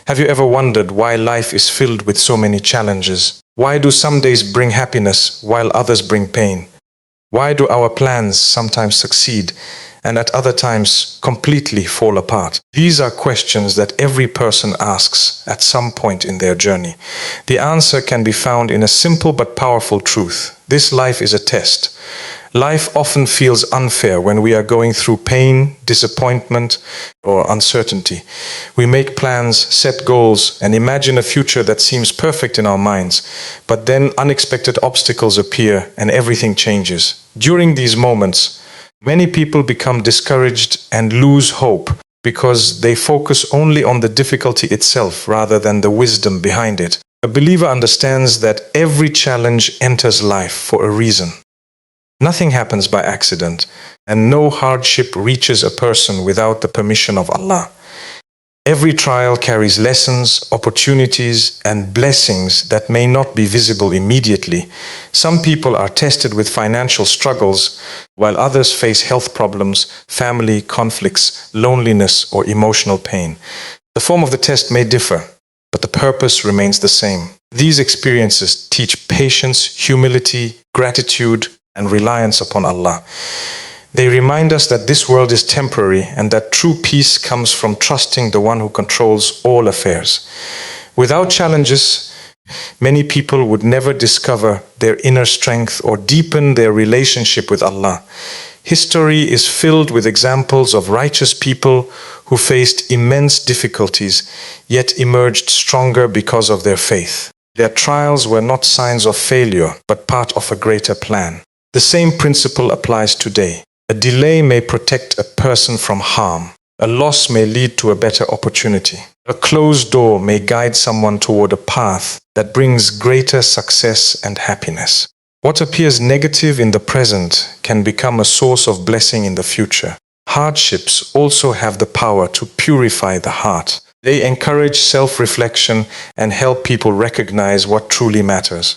Have you ever wondered why life is filled with so many challenges? Why do some days bring happiness while others bring pain? Why do our plans sometimes succeed and at other times completely fall apart? These are questions that every person asks at some point in their journey. The answer can be found in a simple but powerful truth. This life is a test. Life often feels unfair when we are going through pain, disappointment, or uncertainty. We make plans, set goals, and imagine a future that seems perfect in our minds, but then unexpected obstacles appear and everything changes. During these moments, many people become discouraged and lose hope because they focus only on the difficulty itself rather than the wisdom behind it. A believer understands that every challenge enters life for a reason. Nothing happens by accident, and no hardship reaches a person without the permission of Allah. Every trial carries lessons, opportunities, and blessings that may not be visible immediately. Some people are tested with financial struggles, while others face health problems, family conflicts, loneliness, or emotional pain. The form of the test may differ, but the purpose remains the same. These experiences teach patience, humility, gratitude, and reliance upon Allah. They remind us that this world is temporary and that true peace comes from trusting the one who controls all affairs. Without challenges, many people would never discover their inner strength or deepen their relationship with Allah. History is filled with examples of righteous people who faced immense difficulties, yet emerged stronger because of their faith. Their trials were not signs of failure, but part of a greater plan. The same principle applies today. A delay may protect a person from harm. A loss may lead to a better opportunity. A closed door may guide someone toward a path that brings greater success and happiness. What appears negative in the present can become a source of blessing in the future. Hardships also have the power to purify the heart. They encourage self-reflection and help people recognize what truly matters.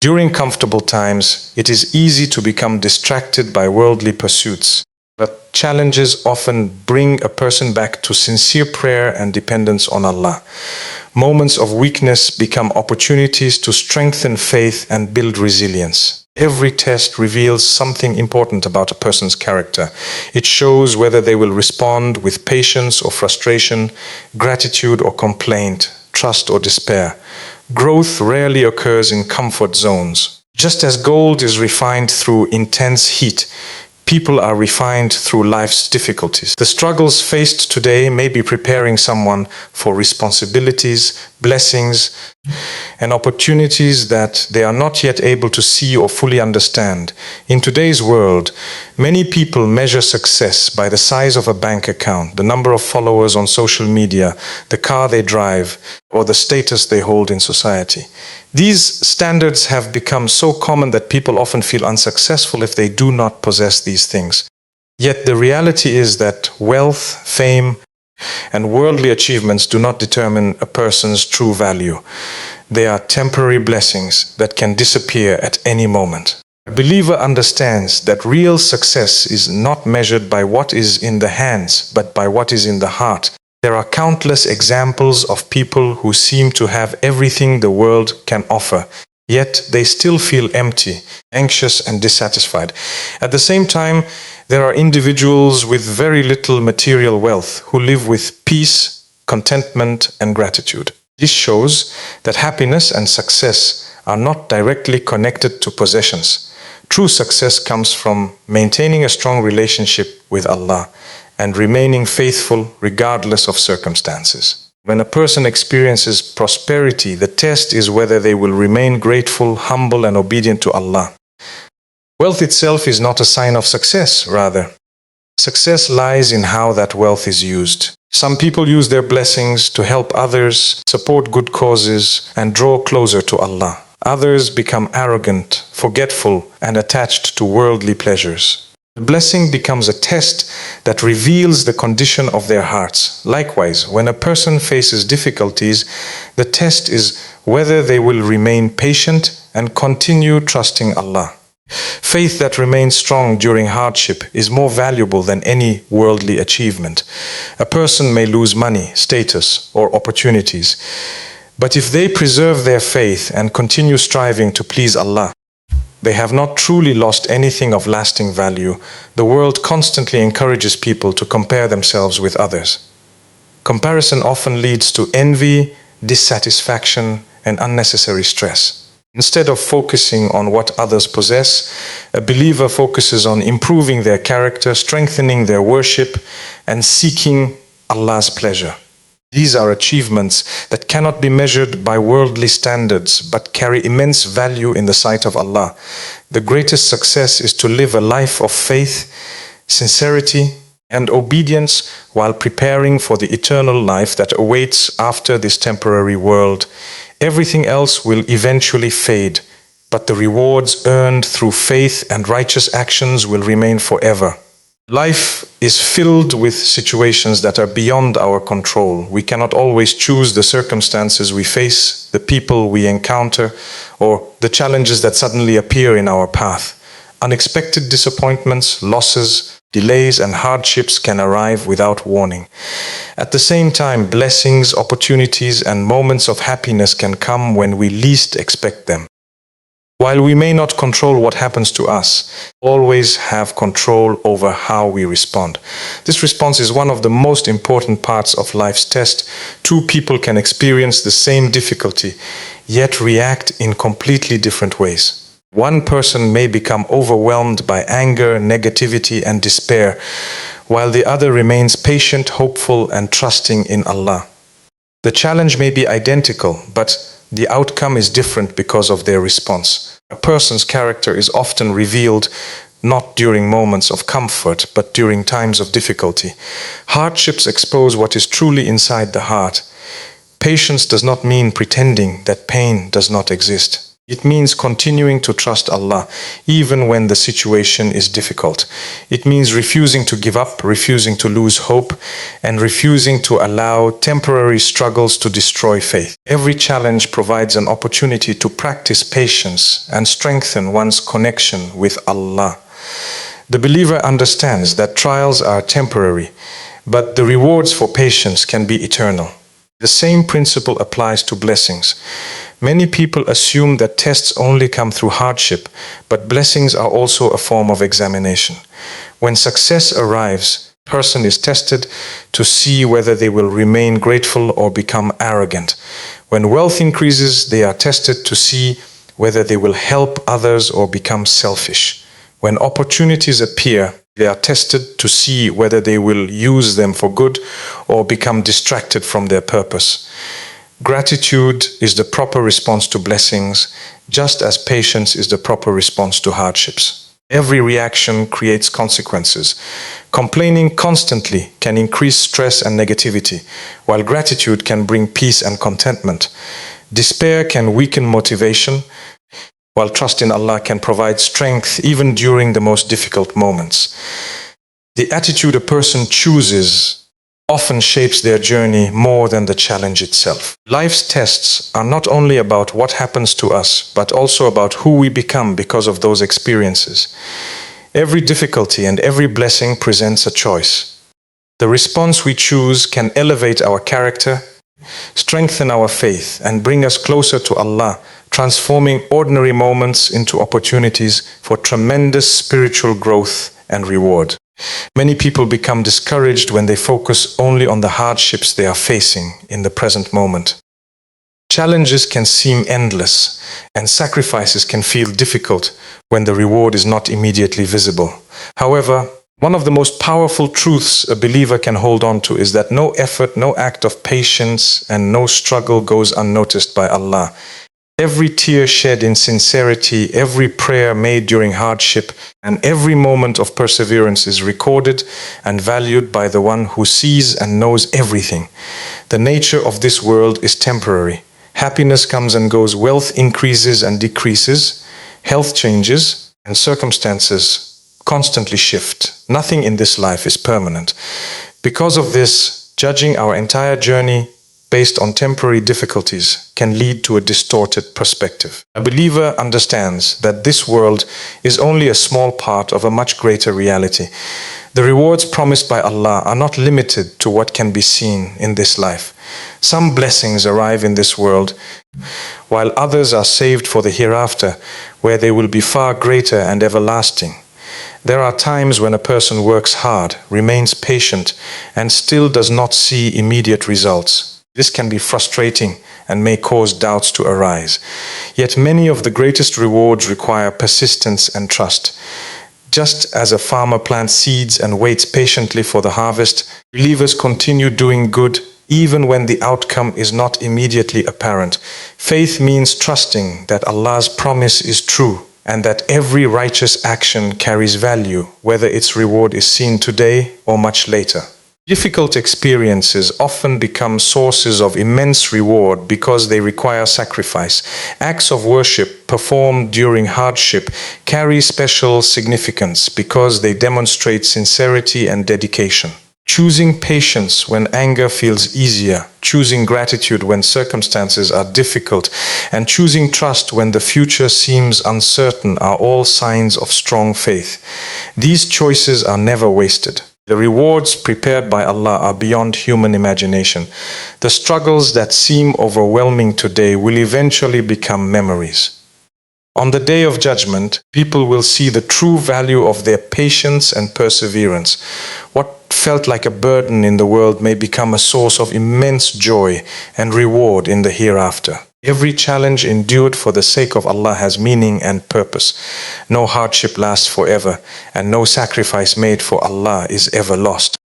During comfortable times, it is easy to become distracted by worldly pursuits, but challenges often bring a person back to sincere prayer and dependence on Allah. Moments of weakness become opportunities to strengthen faith and build resilience. Every test reveals something important about a person's character. It shows whether they will respond with patience or frustration, gratitude or complaint, trust or despair. Growth rarely occurs in comfort zones. Just as gold is refined through intense heat, people are refined through life's difficulties. The struggles faced today may be preparing someone for responsibilities, blessings, and opportunities that they are not yet able to see or fully understand. In today's world, many people measure success by the size of a bank account, the number of followers on social media, the car they drive, or the status they hold in society. These standards have become so common that people often feel unsuccessful if they do not possess these things. Yet the reality is that wealth, fame, and worldly achievements do not determine a person's true value. They are temporary blessings that can disappear at any moment. A believer understands that real success is not measured by what is in the hands, but by what is in the heart. There are countless examples of people who seem to have everything the world can offer, yet they still feel empty, anxious, and dissatisfied. At the same time, there are individuals with very little material wealth who live with peace, contentment, and gratitude. This shows that happiness and success are not directly connected to possessions. True success comes from maintaining a strong relationship with Allah and remaining faithful regardless of circumstances. When a person experiences prosperity, the test is whether they will remain grateful, humble, and obedient to Allah. Wealth itself is not a sign of success, rather. Success lies in how that wealth is used. Some people use their blessings to help others, support good causes, and draw closer to Allah. Others become arrogant, forgetful, and attached to worldly pleasures. The blessing becomes a test that reveals the condition of their hearts. Likewise, when a person faces difficulties, the test is whether they will remain patient and continue trusting Allah. Faith that remains strong during hardship is more valuable than any worldly achievement. A person may lose money, status, or opportunities, but if they preserve their faith and continue striving to please Allah, they have not truly lost anything of lasting value. The world constantly encourages people to compare themselves with others. Comparison often leads to envy, dissatisfaction, and unnecessary stress. Instead of focusing on what others possess, a believer focuses on improving their character, strengthening their worship, and seeking Allah's pleasure. These are achievements that cannot be measured by worldly standards, but carry immense value in the sight of Allah. The greatest success is to live a life of faith, sincerity, and obedience while preparing for the eternal life that awaits after this temporary world. Everything else will eventually fade, but the rewards earned through faith and righteous actions will remain forever. Life is filled with situations that are beyond our control. We cannot always choose the circumstances we face, the people we encounter, or the challenges that suddenly appear in our path. Unexpected disappointments, losses, delays, and hardships can arrive without warning. At the same time, blessings, opportunities, and moments of happiness can come when we least expect them. While we may not control what happens to us, we always have control over how we respond. This response is one of the most important parts of life's test. Two people can experience the same difficulty, yet react in completely different ways. One person may become overwhelmed by anger, negativity, and despair, while the other remains patient, hopeful, and trusting in Allah. The challenge may be identical, but the outcome is different because of their response. A person's character is often revealed not during moments of comfort, but during times of difficulty. Hardships expose what is truly inside the heart. Patience does not mean pretending that pain does not exist. It means continuing to trust Allah, even when the situation is difficult. It means refusing to give up, refusing to lose hope, and refusing to allow temporary struggles to destroy faith. Every challenge provides an opportunity to practice patience and strengthen one's connection with Allah. The believer understands that trials are temporary, but the rewards for patience can be eternal. The same principle applies to blessings. Many people assume that tests only come through hardship, but blessings are also a form of examination. When success arrives, a person is tested to see whether they will remain grateful or become arrogant. When wealth increases, they are tested to see whether they will help others or become selfish. When opportunities appear, they are tested to see whether they will use them for good or become distracted from their purpose. Gratitude is the proper response to blessings, just as patience is the proper response to hardships. Every reaction creates consequences. Complaining constantly can increase stress and negativity, while gratitude can bring peace and contentment. Despair can weaken motivation, while trust in Allah can provide strength even during the most difficult moments. The attitude a person chooses often shapes their journey more than the challenge itself. Life's tests are not only about what happens to us, but also about who we become because of those experiences. Every difficulty and every blessing presents a choice. The response we choose can elevate our character, strengthen our faith, and bring us closer to Allah, transforming ordinary moments into opportunities for tremendous spiritual growth and reward. Many people become discouraged when they focus only on the hardships they are facing in the present moment. Challenges can seem endless, and sacrifices can feel difficult when the reward is not immediately visible. However, one of the most powerful truths a believer can hold on to is that no effort, no act of patience, and no struggle goes unnoticed by Allah. Every tear shed in sincerity, every prayer made during hardship, and every moment of perseverance is recorded and valued by the one who sees and knows everything. The nature of this world is temporary. Happiness comes and goes, wealth increases and decreases, health changes, and circumstances constantly shift. Nothing in this life is permanent. Because of this, judging our entire journey based on temporary difficulties can lead to a distorted perspective. A believer understands that this world is only a small part of a much greater reality. The rewards promised by Allah are not limited to what can be seen in this life. Some blessings arrive in this world, while others are saved for the hereafter, where they will be far greater and everlasting. There are times when a person works hard, remains patient, and still does not see immediate results. This can be frustrating and may cause doubts to arise. Yet many of the greatest rewards require persistence and trust. Just as a farmer plants seeds and waits patiently for the harvest, believers continue doing good even when the outcome is not immediately apparent. Faith means trusting that Allah's promise is true and that every righteous action carries value, whether its reward is seen today or much later. Difficult experiences often become sources of immense reward because they require sacrifice. Acts of worship performed during hardship carry special significance because they demonstrate sincerity and dedication. Choosing patience when anger feels easier, choosing gratitude when circumstances are difficult, and choosing trust when the future seems uncertain are all signs of strong faith. These choices are never wasted. The rewards prepared by Allah are beyond human imagination. The struggles that seem overwhelming today will eventually become memories. On the Day of Judgment, people will see the true value of their patience and perseverance. What felt like a burden in the world may become a source of immense joy and reward in the hereafter. Every challenge endured for the sake of Allah has meaning and purpose. No hardship lasts forever, and no sacrifice made for Allah is ever lost.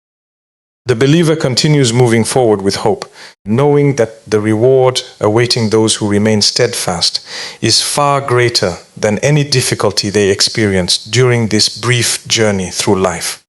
The believer continues moving forward with hope, knowing that the reward awaiting those who remain steadfast is far greater than any difficulty they experience during this brief journey through life.